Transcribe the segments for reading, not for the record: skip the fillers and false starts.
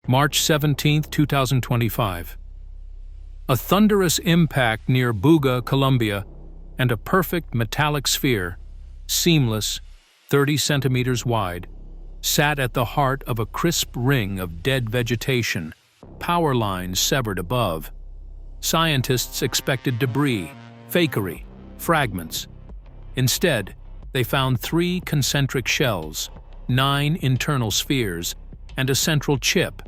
March 17, 2025. A thunderous impact near Buga, Colombia, and a perfect metallic sphere, seamless, 30 centimeters wide, sat at the heart of a crisp ring of dead vegetation, power lines severed above. Scientists expected debris, fakery, fragments. Instead, they found 3 concentric shells, 9 internal spheres, and a central chip,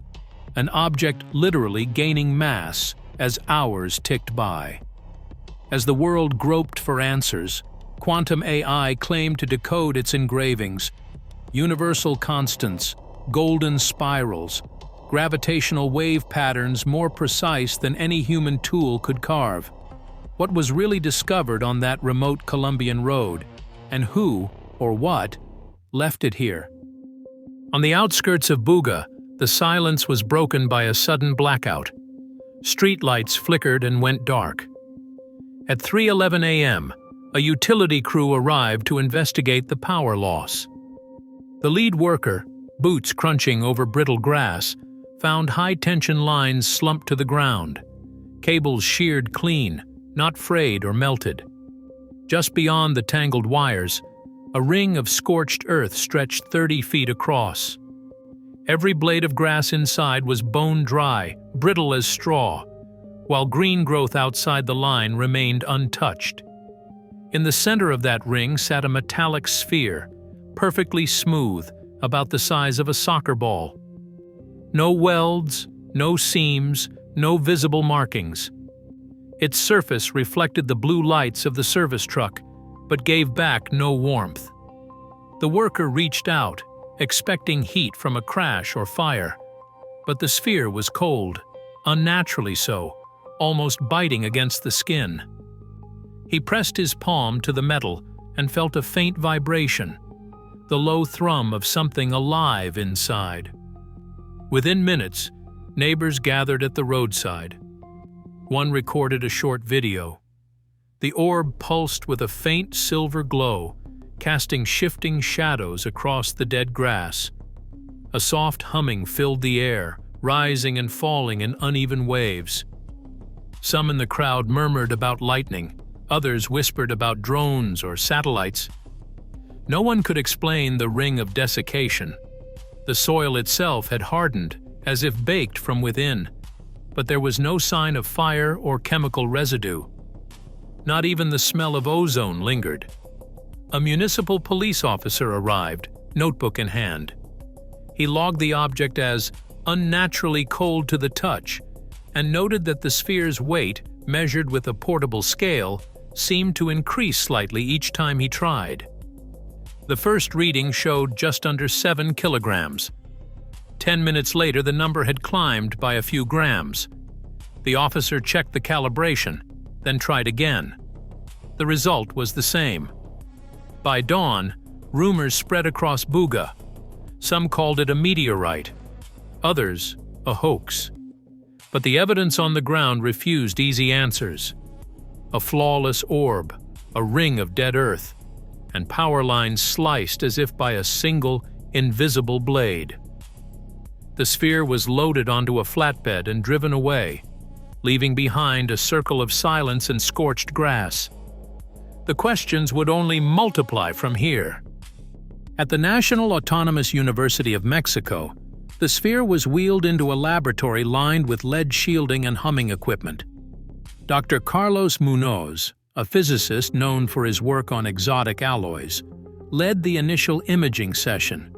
an object literally gaining mass as hours ticked by. As the world groped for answers, quantum AI claimed to decode its engravings: universal constants, golden spirals, gravitational wave patterns more precise than any human tool could carve. What was really discovered on that remote Colombian road, and who, or what, left it here? On the outskirts of Buga, the silence was broken by a sudden blackout. Streetlights flickered and went dark. At 3:11 a.m., a utility crew arrived to investigate the power loss. The lead worker, boots crunching over brittle grass, found high-tension lines slumped to the ground, cables sheared clean, not frayed or melted. Just beyond the tangled wires, a ring of scorched earth stretched 30 feet across. Every blade of grass inside was bone dry, brittle as straw, while green growth outside the line remained untouched. In the center of that ring sat a metallic sphere, perfectly smooth, about the size of a soccer ball. No welds, no seams, no visible markings. Its surface reflected the blue lights of the service truck, but gave back no warmth. The worker reached out, expecting heat from a crash or fire, but the sphere was cold, unnaturally so, almost biting against the skin. He pressed his palm to the metal and felt a faint vibration, the low thrum of something alive inside. Within minutes, neighbors gathered at the roadside. One recorded a short video. The orb pulsed with a faint silver glow, casting shifting shadows across the dead grass. A soft humming filled the air, rising and falling in uneven waves. Some in the crowd murmured about lightning, others whispered about drones or satellites. No one could explain the ring of desiccation. The soil itself had hardened, as if baked from within, but there was no sign of fire or chemical residue. Not even the smell of ozone lingered. A municipal police officer arrived, notebook in hand. He logged the object as unnaturally cold to the touch and noted that the sphere's weight, measured with a portable scale, seemed to increase slightly each time he tried. The first reading showed just under 7 kilograms. 10 minutes later, the number had climbed by a few grams. The officer checked the calibration, then tried again. The result was the same. By dawn, rumors spread across Buga. Some called it a meteorite, others a hoax. But the evidence on the ground refused easy answers. A flawless orb, a ring of dead earth, and power lines sliced as if by a single, invisible blade. The sphere was loaded onto a flatbed and driven away, leaving behind a circle of silence and scorched grass. The questions would only multiply from here. At the National Autonomous University of Mexico, the sphere was wheeled into a laboratory lined with lead shielding and humming equipment. Dr. Carlos Munoz, a physicist known for his work on exotic alloys, led the initial imaging session.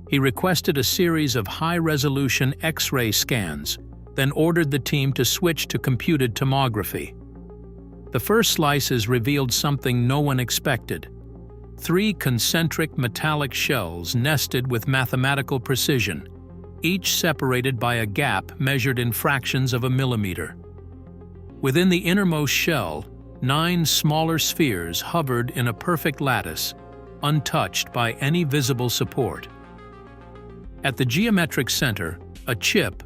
He requested a series of high-resolution X-ray scans, then ordered the team to switch to computed tomography. The first slices revealed something no one expected: 3 concentric metallic shells nested with mathematical precision, each separated by a gap measured in fractions of a millimeter. Within the innermost shell, 9 smaller spheres hovered in a perfect lattice, untouched by any visible support. At the geometric center, a chip,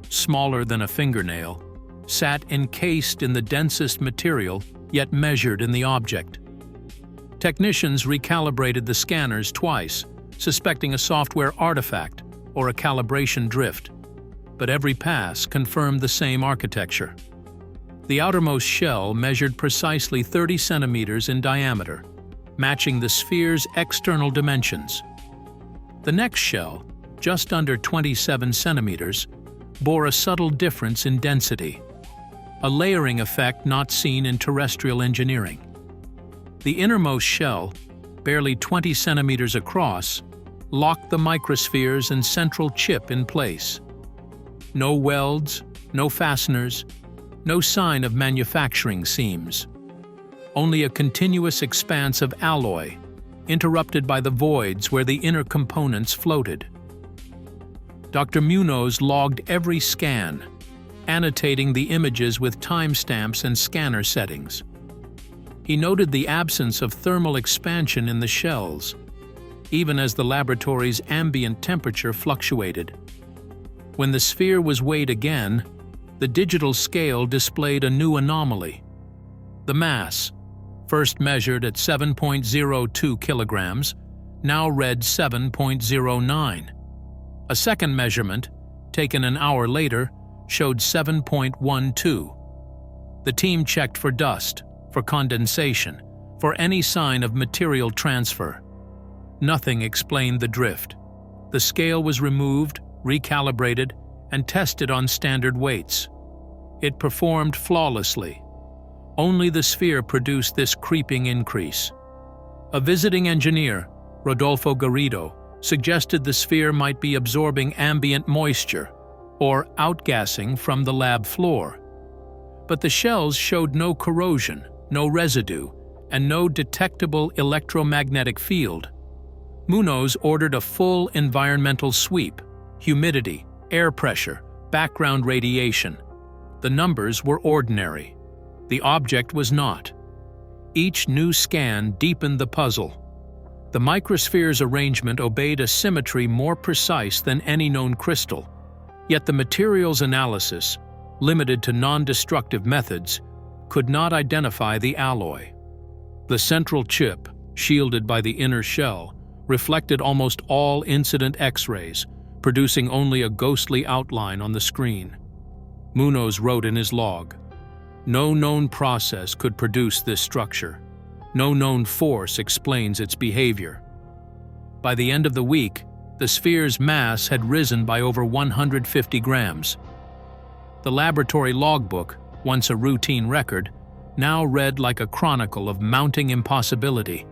smaller than a fingernail, sat encased in the densest material, yet measured in the object. Technicians recalibrated the scanners twice, suspecting a software artifact or a calibration drift. but every pass confirmed the same architecture. The outermost shell measured precisely 30 centimeters in diameter, matching the sphere's external dimensions. The next shell, just under 27 centimeters, bore a subtle difference in density, a layering effect not seen in terrestrial engineering. The innermost shell, barely 20 centimeters across, locked the microspheres and central chip in place. No welds, no fasteners, no sign of manufacturing seams. Only a continuous expanse of alloy, interrupted by the voids where the inner components floated. Dr. Munoz logged every scan, annotating the images with timestamps and scanner settings. He noted the absence of thermal expansion in the shells, even as the laboratory's ambient temperature fluctuated. When the sphere was weighed again, the digital scale displayed a new anomaly. The mass, first measured at 7.02 kilograms, now read 7.09. A second measurement, taken an hour later, showed 7.12. The team checked for dust, for condensation, for any sign of material transfer. Nothing explained the drift. The scale was removed, recalibrated, and tested on standard weights. It performed flawlessly. Only the sphere produced this creeping increase. A visiting engineer, Rodolfo Garrido, suggested the sphere might be absorbing ambient moisture or outgassing from the lab floor. But the shells showed no corrosion, no residue, and no detectable electromagnetic field. Munoz ordered a full environmental sweep: humidity, air pressure, background radiation. The numbers were ordinary. The object was not. Each new scan deepened the puzzle. The microsphere's arrangement obeyed a symmetry more precise than any known crystal, yet the materials analysis, limited to non-destructive methods, could not identify the alloy. The central chip, shielded by the inner shell, reflected almost all incident X-rays, producing only a ghostly outline on the screen. Munoz wrote in his log, "No known process could produce this structure. No known force explains its behavior." By the end of the week, the sphere's mass had risen by over 150 grams. The laboratory logbook, once a routine record, now read like a chronicle of mounting impossibility.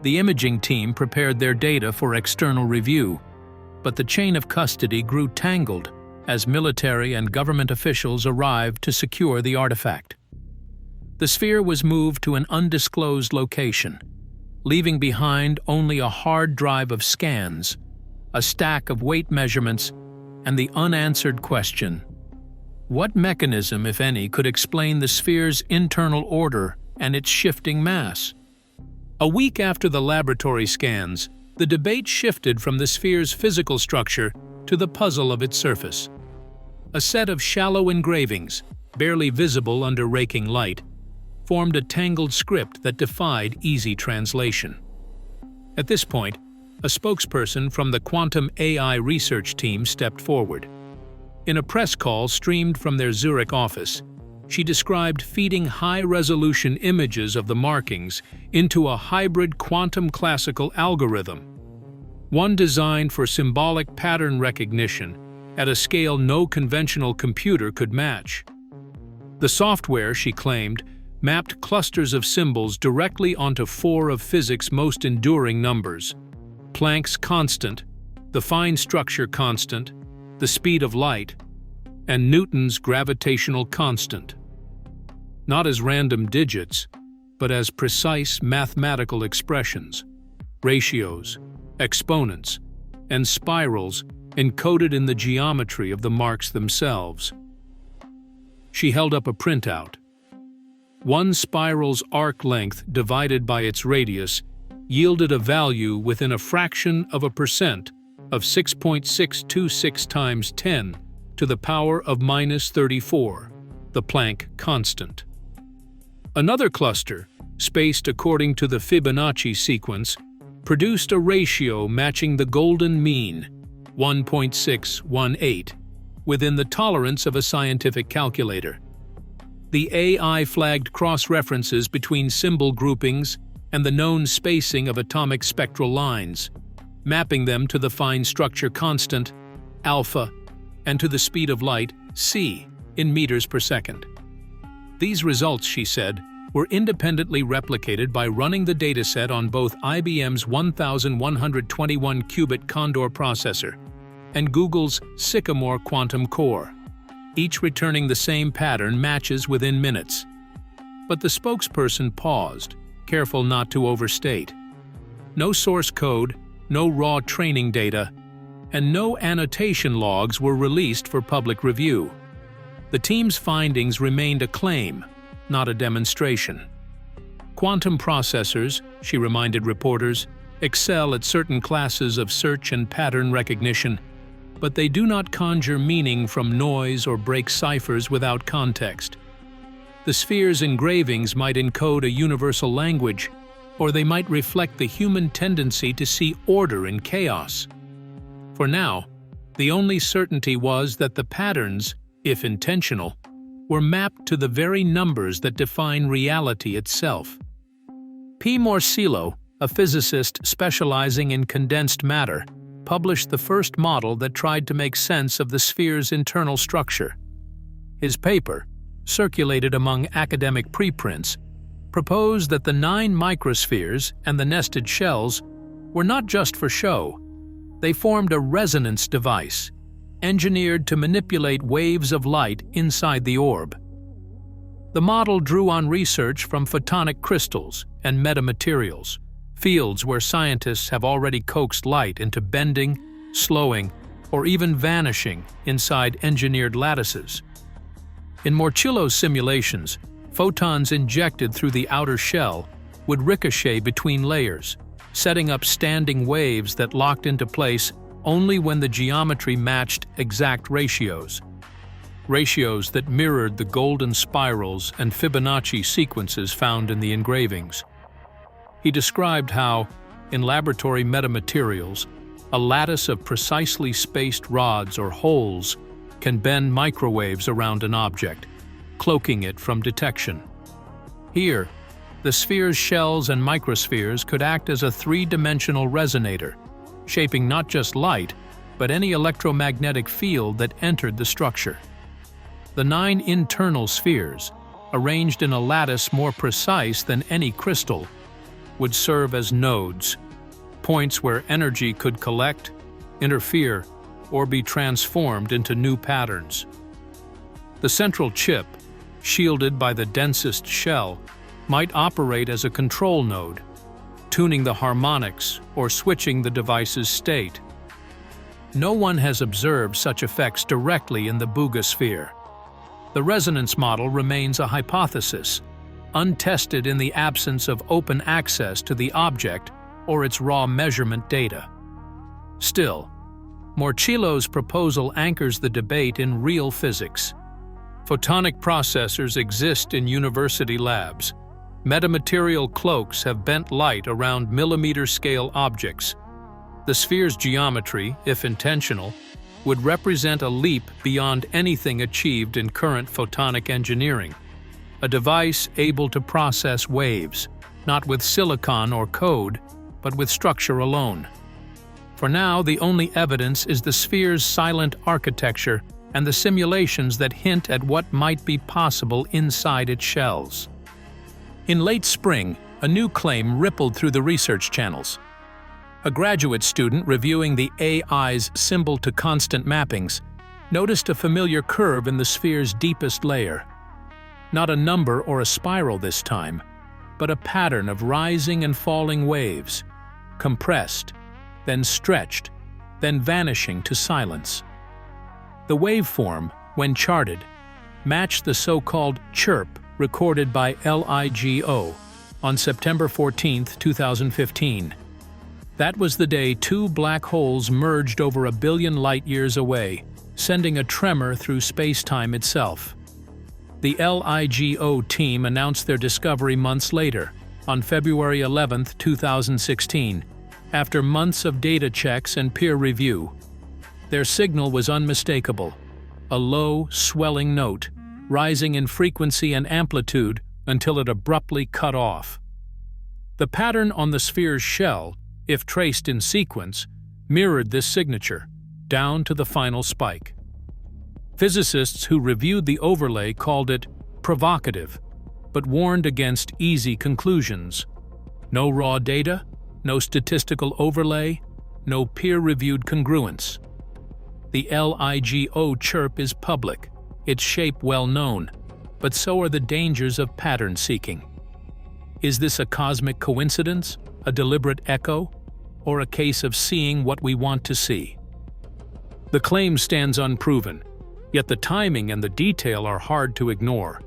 The imaging team prepared their data for external review, but the chain of custody grew tangled as military and government officials arrived to secure the artifact. The sphere was moved to an undisclosed location, leaving behind only a hard drive of scans, a stack of weight measurements, and the unanswered question: what mechanism, if any, could explain the sphere's internal order and its shifting mass? A week after the laboratory scans, the debate shifted from the sphere's physical structure to the puzzle of its surface. A set of shallow engravings, barely visible under raking light, formed a tangled script that defied easy translation. At this point, a spokesperson from the quantum AI research team stepped forward. In a press call streamed from their Zurich office, she described feeding high-resolution images of the markings into a hybrid quantum classical algorithm, one designed for symbolic pattern recognition at a scale no conventional computer could match. The software, she claimed, mapped clusters of symbols directly onto four of physics' most enduring numbers: Planck's constant, the fine structure constant, the speed of light, and Newton's gravitational constant. Not as random digits, but as precise mathematical expressions, ratios, exponents, and spirals encoded in the geometry of the marks themselves. She held up a printout. One spiral's arc length divided by its radius yielded a value within a fraction of a percent of 6.626 times 10 to the power of minus 34, the Planck constant. Another cluster, spaced according to the Fibonacci sequence, produced a ratio matching the golden mean, 1.618, within the tolerance of a scientific calculator. The AI flagged cross-references between symbol groupings and the known spacing of atomic spectral lines, mapping them to the fine structure constant, alpha, and to the speed of light, c, in meters per second. These results, she said, were independently replicated by running the dataset on both IBM's 1121-qubit Condor processor and Google's Sycamore quantum core, each returning the same pattern matches within minutes. But the spokesperson paused, careful not to overstate. No source code, no raw training data, and no annotation logs were released for public review. The team's findings remained a claim, not a demonstration. Quantum processors, she reminded reporters, excel at certain classes of search and pattern recognition, but they do not conjure meaning from noise or break ciphers without context. The sphere's engravings might encode a universal language, or they might reflect the human tendency to see order in chaos. For now, the only certainty was that the patterns, if intentional, were mapped to the very numbers that define reality itself. P. Morcillo, a physicist specializing in condensed matter, published the first model that tried to make sense of the sphere's internal structure. His paper, circulated among academic preprints, proposed that the 9 microspheres and the nested shells were not just for show. They formed a resonance device, engineered to manipulate waves of light inside the orb. The model drew on research from photonic crystals and metamaterials, fields where scientists have already coaxed light into bending, slowing, or even vanishing inside engineered lattices. In Morcillo's simulations, photons injected through the outer shell would ricochet between layers, setting up standing waves that locked into place only when the geometry matched exact ratios that mirrored the golden spirals and Fibonacci sequences found in the engravings. He described how, in laboratory metamaterials, a lattice of precisely spaced rods or holes can bend microwaves around an object, cloaking it from detection. Here, the sphere's shells and microspheres could act as a three-dimensional resonator, shaping not just light, but any electromagnetic field that entered the structure. The 9 internal spheres, arranged in a lattice more precise than any crystal, would serve as nodes, points where energy could collect, interfere, or be transformed into new patterns. The central chip, shielded by the densest shell, might operate as a control node, tuning the harmonics or switching the device's state. No one has observed such effects directly in the Buga sphere. The resonance model remains a hypothesis, untested in the absence of open access to the object or its raw measurement data. Still, Morcillo's proposal anchors the debate in real physics. Photonic processors exist in university labs. Metamaterial cloaks have bent light around millimeter-scale objects. The sphere's geometry, if intentional, would represent a leap beyond anything achieved in current photonic engineering. A device able to process waves, not with silicon or code, but with structure alone. For now, the only evidence is the sphere's silent architecture and the simulations that hint at what might be possible inside its shells. In late spring, a new claim rippled through the research channels. A graduate student reviewing the AI's symbol-to-constant mappings noticed a familiar curve in the sphere's deepest layer. Not a number or a spiral this time, but a pattern of rising and falling waves, compressed, then stretched, then vanishing to silence. The waveform, when charted, matched the so-called chirp recorded by LIGO on September 14, 2015. That was the day 2 black holes merged over 1 billion light-years away, sending a tremor through space-time itself. The LIGO team announced their discovery months later, on February 11, 2016, after months of data checks and peer review. Their signal was unmistakable: a low, swelling note, rising in frequency and amplitude until it abruptly cut off. The pattern on the sphere's shell, if traced in sequence, mirrored this signature, down to the final spike. Physicists who reviewed the overlay called it provocative, but warned against easy conclusions. No raw data, no statistical overlay, no peer-reviewed congruence. The LIGO chirp is public, its shape well known, but so are the dangers of pattern seeking. Is this a cosmic coincidence, a deliberate echo, or a case of seeing what we want to see? The claim stands unproven, yet the timing and the detail are hard to ignore.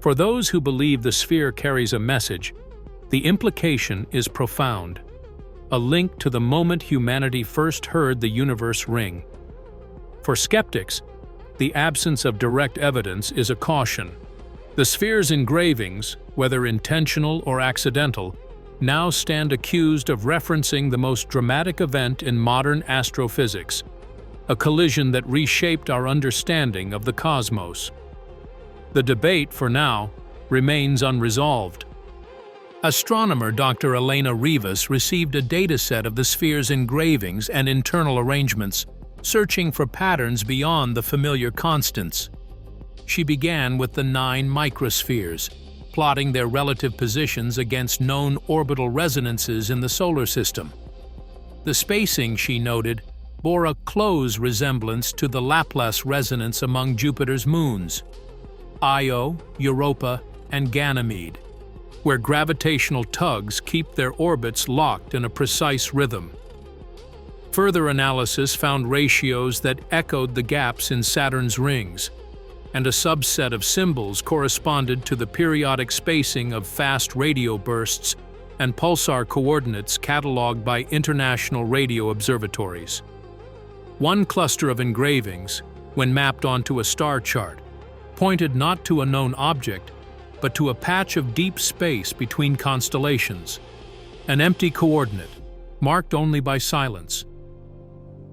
For those who believe the sphere carries a message, the implication is profound, a link to the moment humanity first heard the universe ring. For skeptics, the absence of direct evidence is a caution. The sphere's engravings, whether intentional or accidental, now stand accused of referencing the most dramatic event in modern astrophysics, a collision that reshaped our understanding of the cosmos. The debate, for now, remains unresolved. Astronomer Dr. Elena Rivas received a dataset of the sphere's engravings and internal arrangements, searching for patterns beyond the familiar constants. She began with the 9 microspheres, plotting their relative positions against known orbital resonances in the solar system. The spacing, she noted, bore a close resemblance to the Laplace resonance among Jupiter's moons, Io, Europa, and Ganymede, where gravitational tugs keep their orbits locked in a precise rhythm. Further analysis found ratios that echoed the gaps in Saturn's rings, and a subset of symbols corresponded to the periodic spacing of fast radio bursts and pulsar coordinates cataloged by international radio observatories. One cluster of engravings, when mapped onto a star chart, pointed not to a known object, but to a patch of deep space between constellations, an empty coordinate, marked only by silence.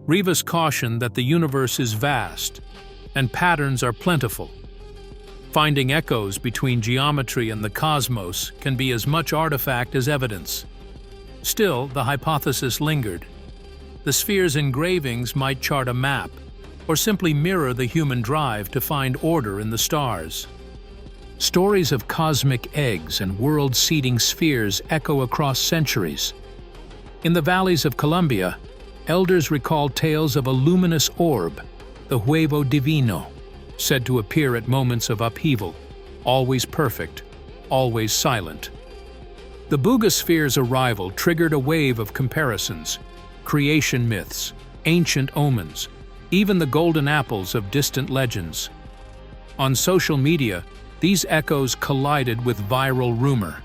Rivas cautioned that the universe is vast, and patterns are plentiful. Finding echoes between geometry and the cosmos can be as much artifact as evidence. Still, the hypothesis lingered. The sphere's engravings might chart a map, or simply mirror the human drive to find order in the stars. Stories of cosmic eggs and world-seeding spheres echo across centuries. In the valleys of Colombia, elders recall tales of a luminous orb, the huevo divino, said to appear at moments of upheaval, always perfect, always silent. The Buga sphere's arrival triggered a wave of comparisons, creation myths, ancient omens, even the golden apples of distant legends. On social media, these echoes collided with viral rumor.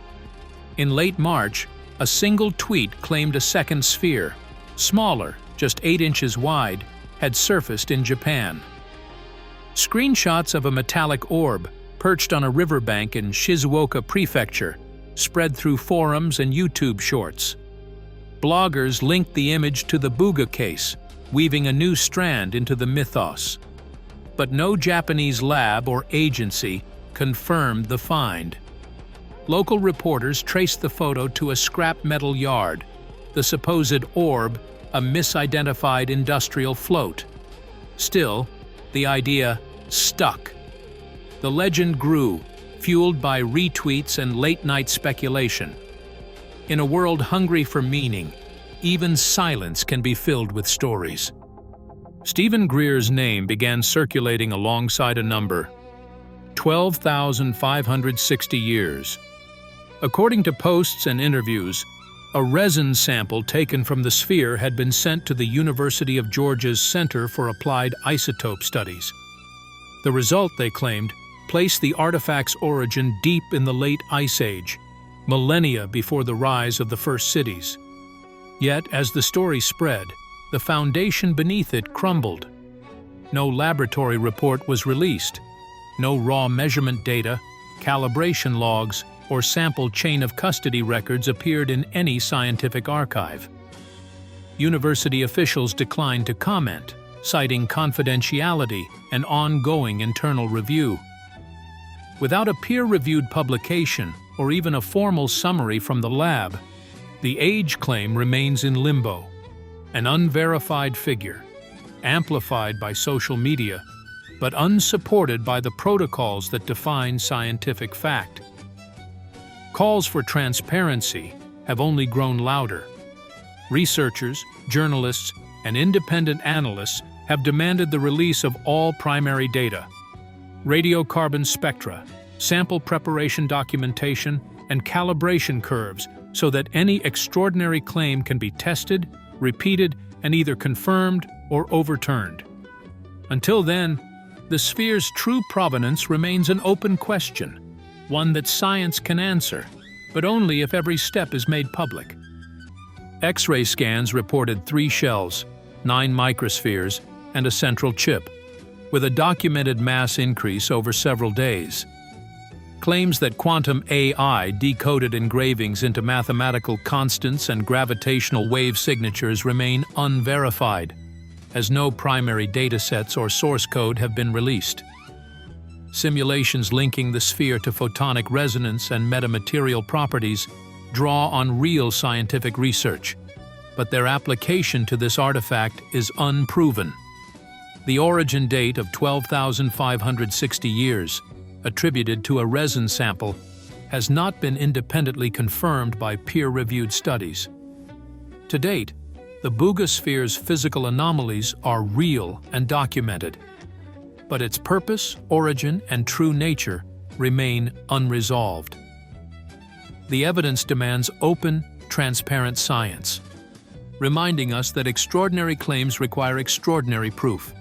In late March, a single tweet claimed a second sphere, smaller, just 8 inches wide, had surfaced in Japan. Screenshots of a metallic orb perched on a riverbank in Shizuoka Prefecture spread through forums and YouTube shorts. Bloggers linked the image to the Buga case, weaving a new strand into the mythos. But no Japanese lab or agency confirmed the find. Local reporters traced the photo to a scrap metal yard, the supposed orb a misidentified industrial float. Still, the idea stuck. The legend grew, fueled by retweets and late-night speculation. In a world hungry for meaning, even silence can be filled with stories. Stephen Greer's name began circulating alongside a number: 12,560 years. According to posts and interviews, a resin sample taken from the sphere had been sent to the University of Georgia's Center for Applied Isotope Studies. The result, they claimed, placed the artifact's origin deep in the late Ice Age, millennia before the rise of the first cities. Yet, as the story spread, the foundation beneath it crumbled. No laboratory report was released. No raw measurement data, calibration logs, or sample chain of custody records appeared in any scientific archive. University officials declined to comment, citing confidentiality and ongoing internal review. Without a peer-reviewed publication or even a formal summary from the lab, the age claim remains in limbo, an unverified figure, amplified by social media, but unsupported by the protocols that define scientific fact. Calls for transparency have only grown louder. Researchers, journalists, and independent analysts have demanded the release of all primary data: radiocarbon spectra, sample preparation documentation, and calibration curves, so that any extraordinary claim can be tested, repeated, and either confirmed or overturned. Until then, the sphere's true provenance remains an open question, one that science can answer, but only if every step is made public. X-ray scans reported 3 shells, 9 microspheres, and a central chip, with a documented mass increase over several days. Claims that quantum AI decoded engravings into mathematical constants and gravitational wave signatures remain unverified, as no primary datasets or source code have been released. Simulations linking the sphere to photonic resonance and metamaterial properties draw on real scientific research, but their application to this artifact is unproven. The origin date of 12,560 years, attributed to a resin sample, has not been independently confirmed by peer-reviewed studies. To date, the Buga sphere's physical anomalies are real and documented, but its purpose, origin, and true nature remain unresolved. The evidence demands open, transparent science, reminding us that extraordinary claims require extraordinary proof.